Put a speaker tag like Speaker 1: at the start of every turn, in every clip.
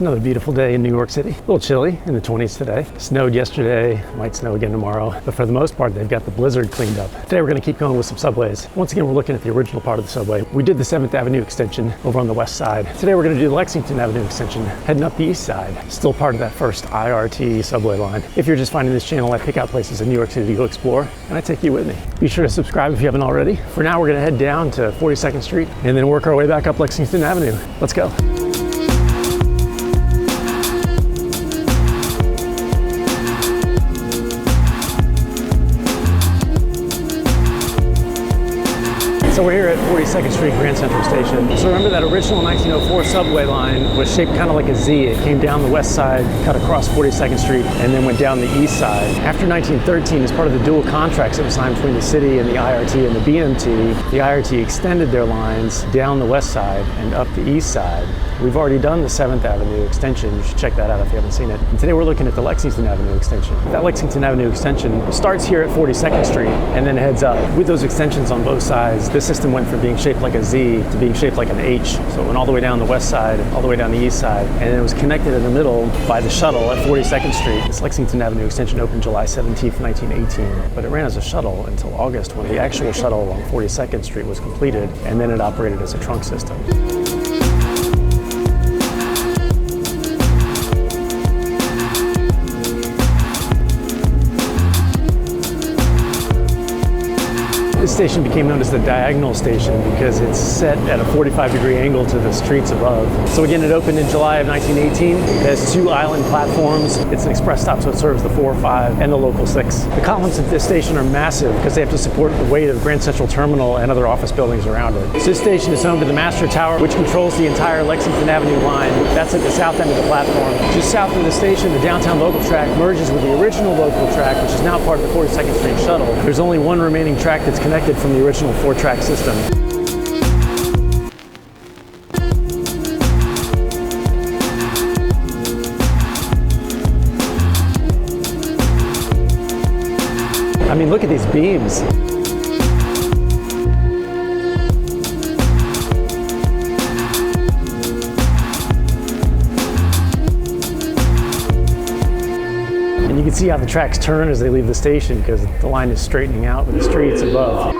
Speaker 1: Another beautiful day in New York City. A little chilly, in the 20s today. Snowed yesterday, might snow again tomorrow, but for the most part, they've got the blizzard cleaned up. Today we're gonna keep going with some subways. Once again, we're looking at the original part of the subway. We did the 7th Avenue extension over on the west side. Today we're gonna do the Lexington Avenue extension, heading up the east side. Still part of that first IRT subway line. If you're just finding this channel, I pick out places in New York City to go explore, and I take you with me. Be sure to subscribe if you haven't already. For now, we're gonna head down to 42nd Street and then work our way back up Lexington Avenue. Let's go. So we're here at 42nd Street Grand Central Station. So remember that original 1904 subway line was shaped kind of like a Z. It came down the west side, cut across 42nd Street, and then went down the east side. After 1913, as part of the dual contracts that were signed between the city and the IRT and the BMT, the IRT extended their lines down the west side and up the east side. We've already done the 7th Avenue extension. You should check that out if you haven't seen it. And today we're looking at the Lexington Avenue extension. That Lexington Avenue extension starts here at 42nd Street and then heads up. With those extensions on both sides, this system went from being shaped like a Z to being shaped like an H. So it went all the way down the west side, all the way down the east side, and then it was connected in the middle by the shuttle at 42nd Street. This Lexington Avenue extension opened July 17th, 1918, but it ran as a shuttle until August when the actual shuttle along 42nd Street was completed, and then it operated as a trunk system. This station became known as the diagonal station because it's set at a 45-degree angle to the streets above. So again, it opened in July of 1918. It has 2 island platforms. It's an express stop, so it serves the 4, 5, and the local 6. The columns at this station are massive because they have to support the weight of Grand Central Terminal and other office buildings around it. So this station is home to the Master Tower, which controls the entire Lexington Avenue line. That's at the south end of the platform. Just south of the station, the downtown local track merges with the original local track, which is now part of the 42nd Street shuttle. There's only one remaining track that's connected from the original 4-track system. I mean, look at these beams. And you can see how the tracks turn as they leave the station because the line is straightening out with the streets above.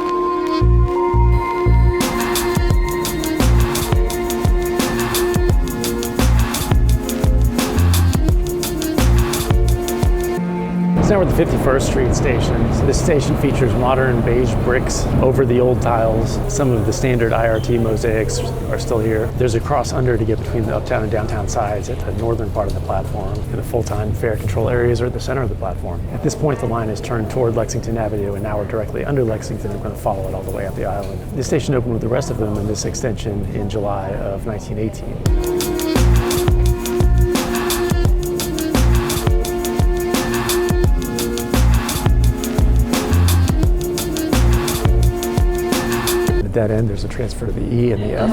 Speaker 1: Now we're at the 51st Street station. So this station features modern beige bricks over the old tiles. Some of the standard IRT mosaics are still here. There's a cross under to get between the uptown and downtown sides at the northern part of the platform. And the full-time fare control areas are at the center of the platform. At this point, the line is turned toward Lexington Avenue, and now we're directly under Lexington. We're going to follow it all the way up the island. This station opened with the rest of them in this extension in July of 1918. That end, there's a transfer to the E and the F.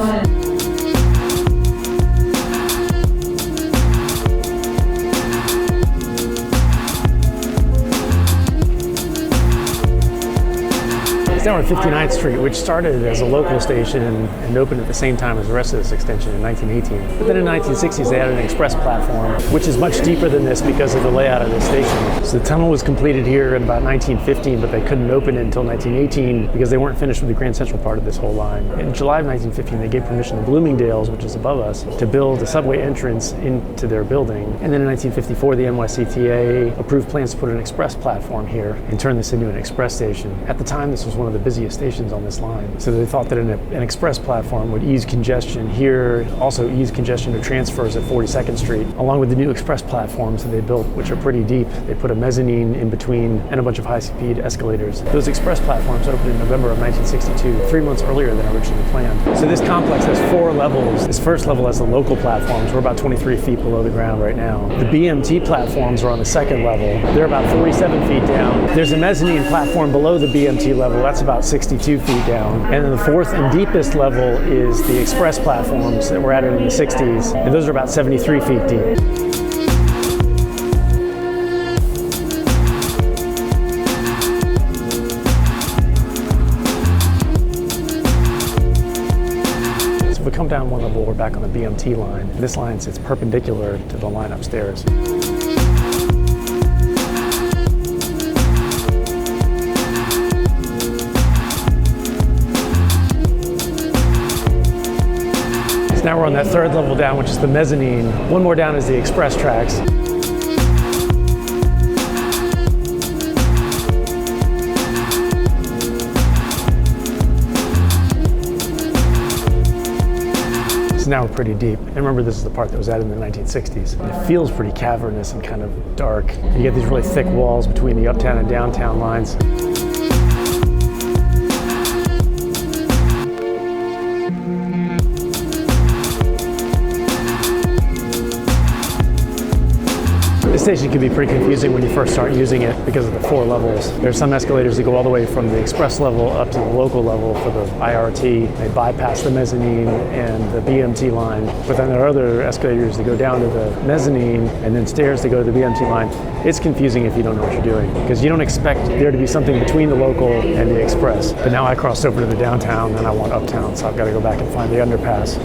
Speaker 1: Now we're at 59th Street, which started as a local station and opened at the same time as the rest of this extension in 1918. But then in the 1960s, they added an express platform, which is much deeper than this because of the layout of the station. So the tunnel was completed here in about 1915, but they couldn't open it until 1918 because they weren't finished with the Grand Central part of this whole line. In July of 1915, they gave permission to Bloomingdale's, which is above us, to build a subway entrance into their building. And then in 1954, the NYCTA approved plans to put an express platform here and turn this into an express station. At the time, this was one of the busiest stations on this line. So they thought that an express platform would ease congestion here, also ease congestion of transfers at 42nd Street, along with the new express platforms that they built, which are pretty deep. They put a mezzanine in between and a bunch of high-speed escalators. Those express platforms opened in November of 1962, 3 months earlier than originally planned. So this complex has 4 levels. This first level has the local platforms. We're about 23 feet below the ground right now. The BMT platforms are on the second level. They're about 47 feet down. There's a mezzanine platform below the BMT level. That's about 62 feet down. And then the 4th and deepest level is the express platforms that were added in the 60s. And those are about 73 feet deep. come down one level, we're back on the BMT line. This line sits perpendicular to the line upstairs. So now we're on that third level down, which is the mezzanine. One more down is the express tracks. So now we're pretty deep. And remember, this is the part that was added in the 1960s. And it feels pretty cavernous and kind of dark. You get these really thick walls between the uptown and downtown lines. This station can be pretty confusing when you first start using it because of the 4 levels. There's some escalators that go all the way from the express level up to the local level for the IRT. They bypass the mezzanine and the BMT line. But then there are other escalators that go down to the mezzanine and then stairs that go to the BMT line. It's confusing if you don't know what you're doing because you don't expect there to be something between the local and the express. But now I crossed over to the downtown and I want uptown, so I've got to go back and find the underpass.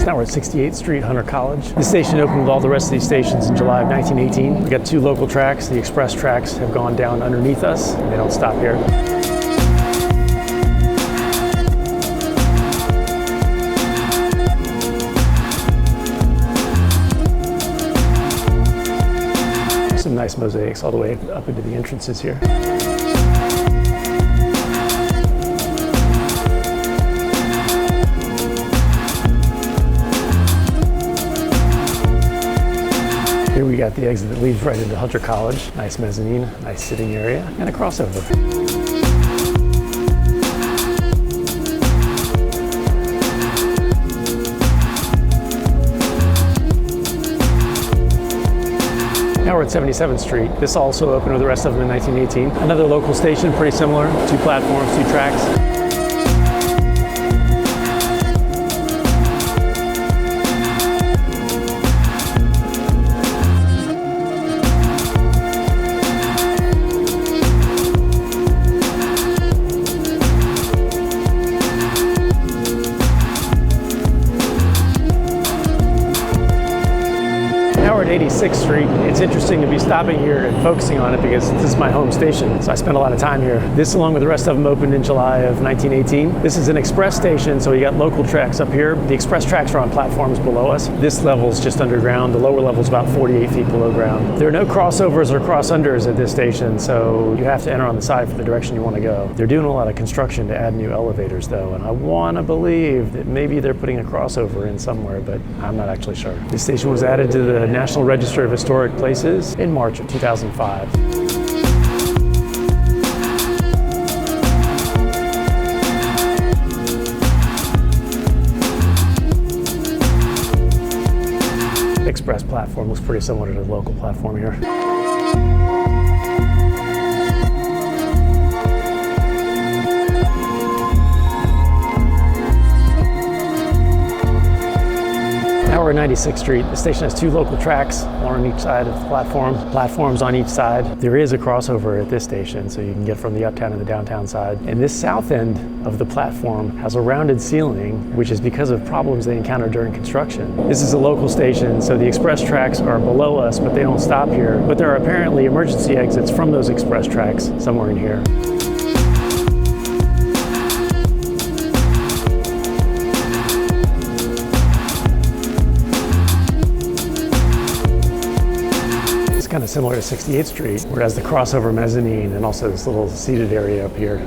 Speaker 1: Now we're at 68th Street, Hunter College. This station opened with all the rest of these stations in July of 1918. We got 2 local tracks. The express tracks have gone down underneath us. They don't stop here. Some nice mosaics all the way up into the entrances here. Here we got the exit that leads right into Hunter College. Nice mezzanine, nice sitting area, and a crossover. Now we're at 77th Street. This also opened with the rest of them in 1918. Another local station, pretty similar. 2 platforms, 2 tracks. Now we're at 86th Street. It's interesting to be stopping here and focusing on it because this is my home station, so I spend a lot of time here. This, along with the rest of them, opened in July of 1918. This is an express station, so you got local tracks up here. The express tracks are on platforms below us. This level's just underground. The lower level's about 48 feet below ground. There are no crossovers or cross-unders at this station, so you have to enter on the side for the direction you want to go. They're doing a lot of construction to add new elevators, though, and I want to believe that maybe they're putting a crossover in somewhere, but I'm not actually sure. This station was added to the National Register of Historic Places in March of 2005. Express platform looks pretty similar to the local platform here. Now we're at 96th Street. The station has 2 local tracks, 1 on each side of the platform. Platforms on each side. There is a crossover at this station, so you can get from the uptown and the downtown side. And this south end of the platform has a rounded ceiling, which is because of problems they encountered during construction. This is a local station, so the express tracks are below us, but they don't stop here. But there are apparently emergency exits from those express tracks somewhere in here. Kind of similar to 68th Street, where it has the crossover mezzanine and also this little seated area up here.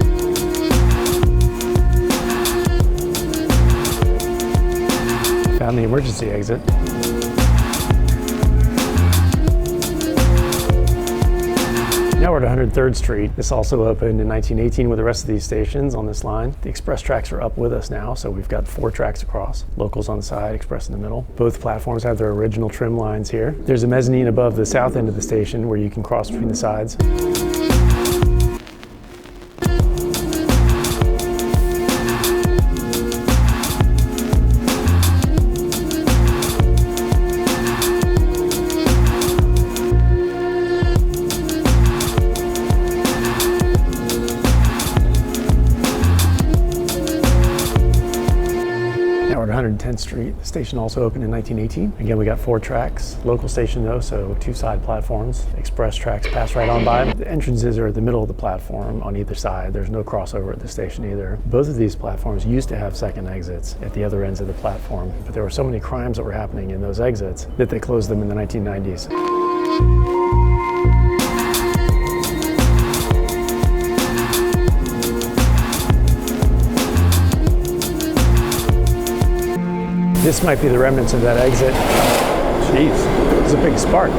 Speaker 1: Found the emergency exit. Now we're at 103rd Street. This also opened in 1918 with the rest of these stations on this line. The express tracks are up with us now, so we've got 4 tracks across. Locals on the side, express in the middle. Both platforms have their original trim lines here. There's a mezzanine above the south end of the station where you can cross between the sides. 110th Street. The station also opened in 1918. Again, we got 4 tracks. Local station though, so 2 side platforms. Express tracks pass right on by. The entrances are at the middle of the platform on either side. There's no crossover at the station either. Both of these platforms used to have second exits at the other ends of the platform, but there were so many crimes that were happening in those exits that they closed them in the 1990s. This might be the remnants of that exit. Jeez, it's a big spark.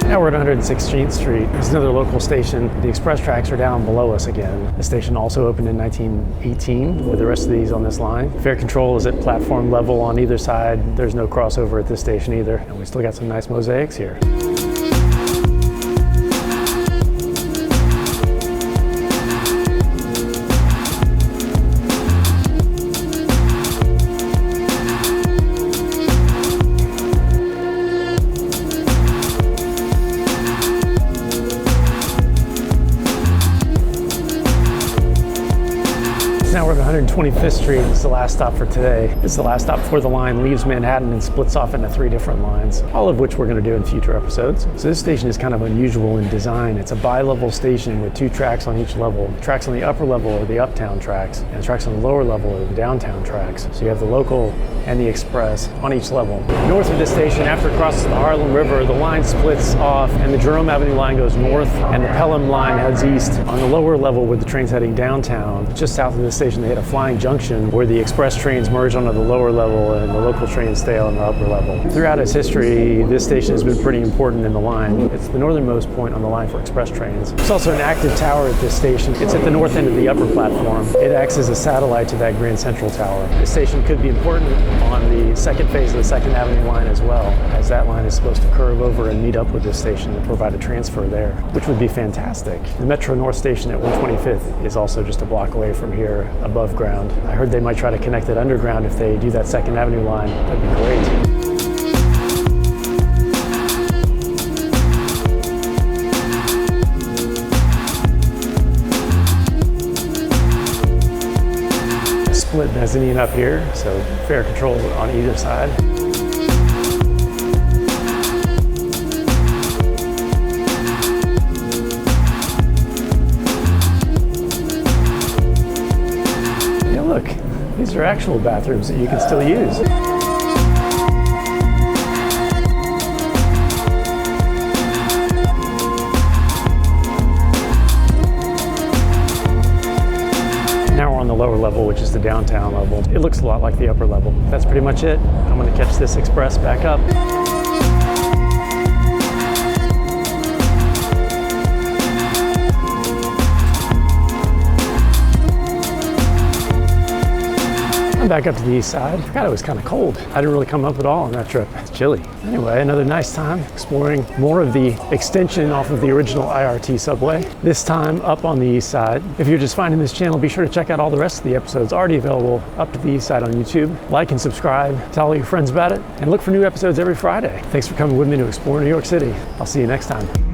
Speaker 1: Now we're at 116th Street. There's another local station. The express tracks are down below us again. The station also opened in 1918 with the rest of these on this line. Fare control is at platform level on either side. There's no crossover at this station either. And we still got some nice mosaics here. Now we're at 125th Street. It's the last stop for today. It's the last stop before the line leaves Manhattan and splits off into 3 different lines, all of which we're going to do in future episodes. So this station is kind of unusual in design. It's a bi-level station with 2 tracks on each level. The tracks on the upper level are the uptown tracks, and the tracks on the lower level are the downtown tracks. So you have the local and the express on each level. North of this station, after it crosses the Harlem River, the line splits off and the Jerome Avenue line goes north and the Pelham line heads east. On the lower level where the train's heading downtown, just south of this station, they had a flying junction where the express trains merge onto the lower level and the local trains stay on the upper level. Throughout its history, this station has been pretty important in the line. It's the northernmost point on the line for express trains. There's also an active tower at this station. It's at the north end of the upper platform. It acts as a satellite to that Grand Central Tower. This station could be important on the second phase of the 2nd Avenue line as well, as that line is supposed to curve over and meet up with this station and provide a transfer there, which would be fantastic. The Metro North station at 125th is also just a block away from here, above ground. I heard they might try to connect it underground if they do that 2nd Avenue line. That'd be great. Split mezzanine up here, so fare control on either side. Yeah, look, these are actual bathrooms that you can still use. Now we're on the lower level, which is the downtown level. It looks a lot like the upper level. That's pretty much it. I'm going to catch this express back up. I'm back up to the east side. I forgot it was kind of cold. I didn't really come up at all on that trip. It's chilly. Anyway, another nice time exploring more of the extension off of the original IRT subway, this time up on the east side. If you're just finding this channel, be sure to check out all the rest of the episodes already available up to the east side on YouTube. Like and subscribe, tell all your friends about it, and look for new episodes every Friday. Thanks for coming with me to explore New York City. I'll see you next time.